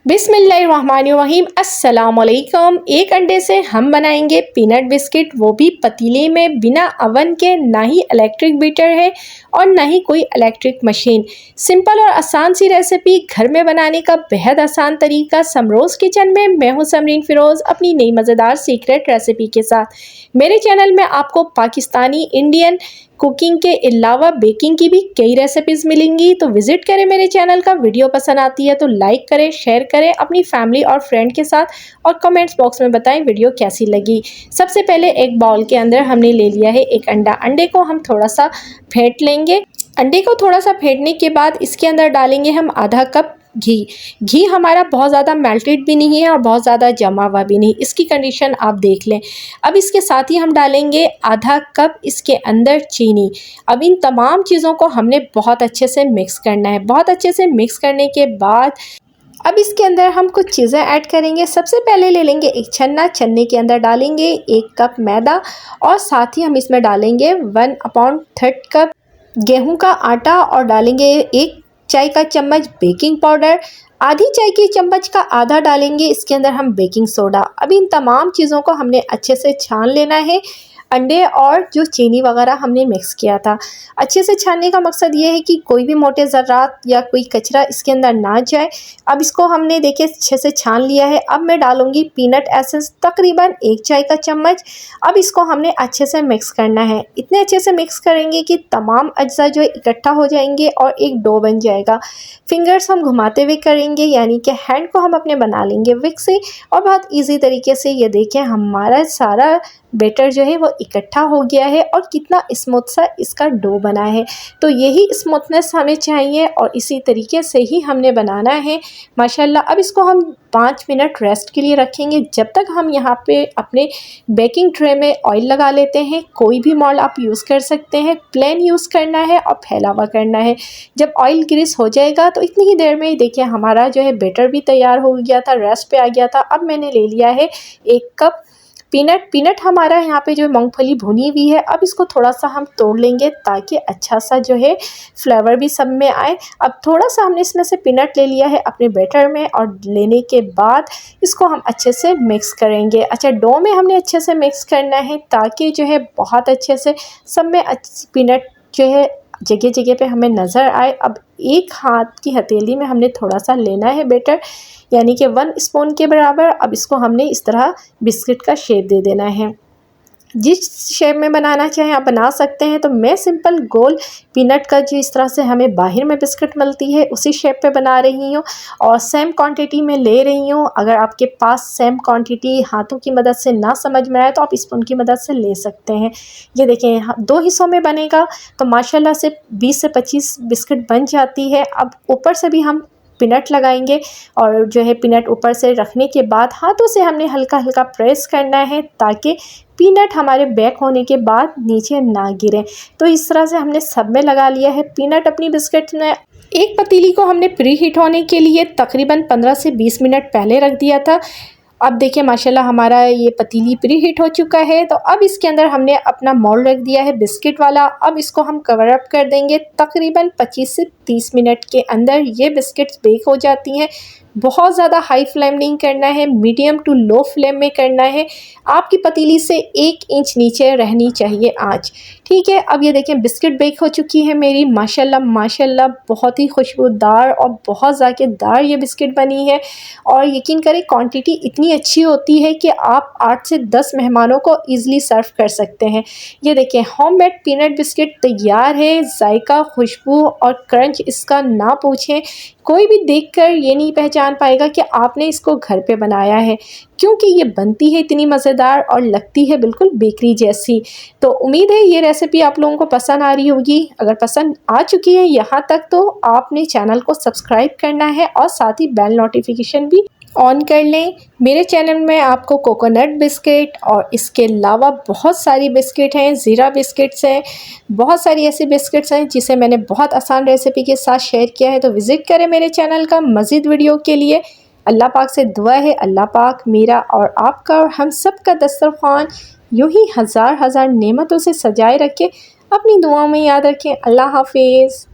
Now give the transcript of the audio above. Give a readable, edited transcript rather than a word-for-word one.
बिस्मिल्लाहिर्रहमानिर्रहीम अस्सलामुअलैकुम। एक अंडे से हम बनाएंगे पीनट बिस्किट, वो भी पतीले में, बिना अवन के। ना ही इलेक्ट्रिक बीटर है और ना ही कोई इलेक्ट्रिक मशीन। सिंपल और आसान सी रेसिपी, घर में बनाने का बेहद आसान तरीका। समरोज़ किचन में मैं हूँ समरीन फ़िरोज़, अपनी नई मज़ेदार सीक्रेट रेसिपी के साथ। मेरे चैनल में आपको पाकिस्तानी, इंडियन कुकिंग के अलावा बेकिंग की भी कई रेसिपीज़ मिलेंगी, तो विज़िट करें मेरे चैनल का। वीडियो पसंद आती है तो लाइक करें, शेयर करें अपनी फैमिली और फ्रेंड के साथ, और कमेंट्स बॉक्स में बताएं वीडियो कैसी लगी। सबसे पहले एक बाउल के अंदर हमने ले लिया है एक अंडा। अंडे को हम थोड़ा सा फेंट लेंगे। अंडे को थोड़ा सा फेंटने के बाद इसके अंदर डालेंगे हम आधा कप घी। घी हमारा बहुत ज़्यादा मेल्टेड भी नहीं है और बहुत ज़्यादा जमा हुआ भी नहीं, इसकी कंडीशन आप देख लें। अब इसके साथ ही हम डालेंगे आधा कप इसके अंदर चीनी। अब इन तमाम चीज़ों को हमने बहुत अच्छे से मिक्स करना है। बहुत अच्छे से मिक्स करने के बाद अब इसके अंदर हम कुछ चीज़ें ऐड करेंगे। सबसे पहले ले लेंगे एक छन्ना। छन्ने के अंदर डालेंगे 1 कप मैदा, और साथ ही हम इसमें डालेंगे 1/3 कप गेहूं का आटा, और डालेंगे 1 चाय का चम्मच बेकिंग पाउडर। आधी चाय की चम्मच का आधा डालेंगे इसके अंदर हम बेकिंग सोडा। अब इन तमाम चीज़ों को हमने अच्छे से छान लेना है। अंडे और जो चीनी वगैरह हमने मिक्स किया था, अच्छे से छानने का मकसद ये है कि कोई भी मोटे ज़र्रात या कोई कचरा इसके अंदर ना जाए। अब इसको हमने देखिए अच्छे से छान लिया है। अब मैं डालूंगी पीनट एसेंस, तकरीबन 1 चाय का चम्मच। अब इसको हमने अच्छे से मिक्स करना है। इतने अच्छे से मिक्स करेंगे कि तमाम अज्जा जो है इकट्ठा हो जाएंगे और एक डो बन जाएगा। फिंगर्स हम घुमाते हुए करेंगे, यानी कि हैंड को हम अपने बना लेंगे विक से, और बहुत ईजी तरीके से ये देखें हमारा सारा बैटर जो है वो इकट्ठा हो गया है और कितना स्मूथ सा इसका डो बना है। तो यही स्मूथनेस हमें चाहिए और इसी तरीके से ही हमने बनाना है माशाल्लाह। अब इसको हम 5 मिनट रेस्ट के लिए रखेंगे, जब तक हम यहाँ पे अपने बेकिंग ट्रे में ऑयल लगा लेते हैं। कोई भी मोल्ड आप यूज़ कर सकते हैं, प्लेन यूज़ करना है और फैलावा करना है। जब ऑयल ग्रीस हो जाएगा तो इतनी ही देर में ही देखिए हमारा जो है बैटर भी तैयार हो गया था, रेस्ट पे आ गया था। अब मैंने ले लिया है 1 कप पीनट हमारा यहाँ पे जो मूंगफली भुनी हुई है। अब इसको थोड़ा सा हम तोड़ लेंगे ताकि अच्छा सा जो है फ्लेवर भी सब में आए। अब थोड़ा सा हमने इसमें से पीनट ले लिया है अपने बैटर में, और लेने के बाद इसको हम अच्छे से मिक्स करेंगे। अच्छा, डो में हमने अच्छे से मिक्स करना है ताकि जो है बहुत अच्छे से सब में पीनट जो है जगह जगह पे हमें नज़र आए। अब एक हाथ की हथेली में हमने थोड़ा सा लेना है बैटर, यानी कि 1 स्पून के बराबर। अब इसको हमने इस तरह बिस्किट का शेप दे देना है। जिस शेप में बनाना चाहें आप बना सकते हैं। तो मैं सिंपल गोल पीनट का जो इस तरह से हमें बाहर में बिस्किट मिलती है उसी शेप पे बना रही हूँ, और सेम क्वांटिटी में ले रही हूँ। अगर आपके पास सेम क्वांटिटी हाथों की मदद से ना समझ में आए तो आप स्पून की मदद से ले सकते हैं। ये देखें 2 हिस्सों में बनेगा तो माशाल्लाह से 20 से 25 बिस्किट बन जाती है। अब ऊपर से भी हम पीनट लगाएंगे, और जो है पीनट ऊपर से रखने के बाद हाथों से हमने हल्का हल्का प्रेस करना है ताकि पीनट हमारे बेक होने के बाद नीचे ना गिरे। तो इस तरह से हमने सब में लगा लिया है पीनट अपनी बिस्किट में। एक पतीली को हमने प्री हीट होने के लिए तकरीबन 15 से 20 मिनट पहले रख दिया था। अब देखिए माशाल्लाह हमारा ये पतीली प्री हीट हो चुका है। तो अब इसके अंदर हमने अपना मोल्ड रख दिया है बिस्किट वाला। अब इसको हम कवर अप कर देंगे। तकरीबन 25 से 30 मिनट के अंदर ये बिस्किट्स बेक हो जाती हैं। बहुत ज़्यादा हाई फ्लेम नहीं करना है, मीडियम टू लो फ्लेम में करना है। आपकी पतीली से 1 इंच नीचे रहनी चाहिए आंच, ठीक है। अब ये देखें बिस्किट बेक हो चुकी है मेरी माशाल्लाह माशाल्लाह। बहुत ही खुशबूदार और बहुत ज़ायकेदार ये बिस्किट बनी है, और यकीन करें क्वांटिटी इतनी अच्छी होती है कि आप 8 से 10 मेहमानों को ईज़िली सर्व कर सकते हैं। ये देखें होममेड पीनट बिस्किट तैयार है। जायका, खुशबू और क्रंच इसका ना पूछें। कोई भी देखकर ये नहीं पहचान पाएगा कि आपने इसको घर पे बनाया है, क्योंकि ये बनती है इतनी मज़ेदार और लगती है बिल्कुल बेकरी जैसी। तो उम्मीद है ये रेसिपी आप लोगों को पसंद आ रही होगी। अगर पसंद आ चुकी है यहाँ तक तो आपने चैनल को सब्सक्राइब करना है और साथ ही बेल नोटिफिकेशन भी ऑन कर लें। मेरे चैनल में आपको कोकोनट बिस्किट और इसके अलावा बहुत सारी बिस्किट हैं, ज़ीरा बिस्किट्स हैं, बहुत सारी ऐसी बिस्किट्स हैं जिसे मैंने बहुत आसान रेसिपी के साथ शेयर किया है। तो विज़िट करें मेरे चैनल का मज़ीद वीडियो के लिए। अल्लाह पाक से दुआ है अल्लाह पाक मेरा और आपका और हम सब का दस्तरखान यूँ ही हज़ार हज़ार नेमतों से सजाए रखे। अपनी दुआओं में याद रखें। अल्लाह हाफिज़।